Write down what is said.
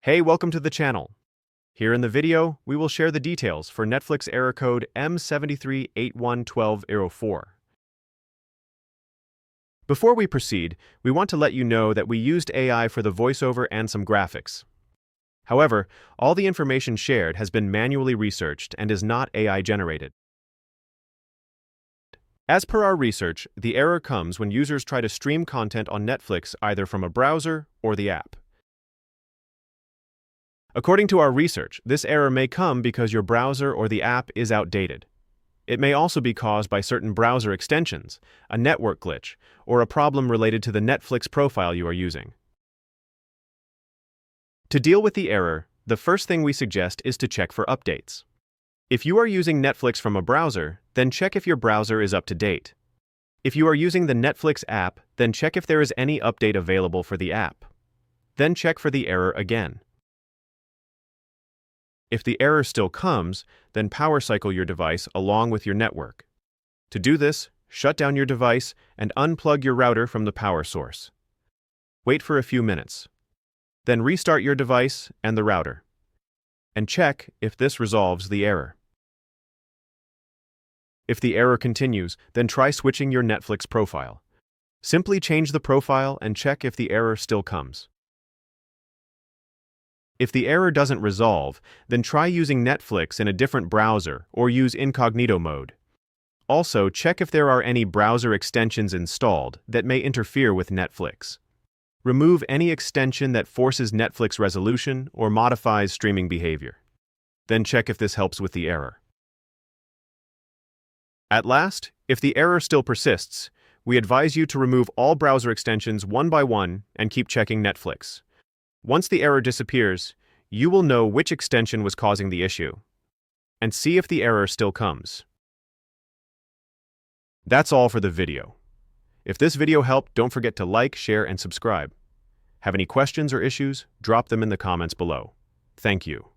Hey, welcome to the channel. Here in the video, we will share the details for Netflix error code M73811204. Before we proceed, we want to let you know that we used AI for the voiceover and some graphics. However, all the information shared has been manually researched and is not AI generated. As per our research, the error comes when users try to stream content on Netflix either from a browser or the app. According to our research, this error may come because your browser or the app is outdated. It may also be caused by certain browser extensions, a network glitch, or a problem related to the Netflix profile you are using. To deal with the error, the first thing we suggest is to check for updates. If you are using Netflix from a browser, then check if your browser is up to date. If you are using the Netflix app, then check if there is any update available for the app. Then check for the error again. If the error still comes, then power cycle your device along with your network. To do this, shut down your device and unplug your router from the power source. Wait for a few minutes. Then restart your device and the router. And check if this resolves the error. If the error continues, then try switching your Netflix profile. Simply change the profile and check if the error still comes. If the error doesn't resolve, then try using Netflix in a different browser or use incognito mode. Also, check if there are any browser extensions installed that may interfere with Netflix. Remove any extension that forces Netflix resolution or modifies streaming behavior. Then check if this helps with the error. At last, if the error still persists, we advise you to remove all browser extensions one by one and keep checking Netflix. Once the error disappears, you will know which extension was causing the issue, and see if the error still comes. That's all for the video. If this video helped, don't forget to like, share, and subscribe. Have any questions or issues? Drop them in the comments below. Thank you.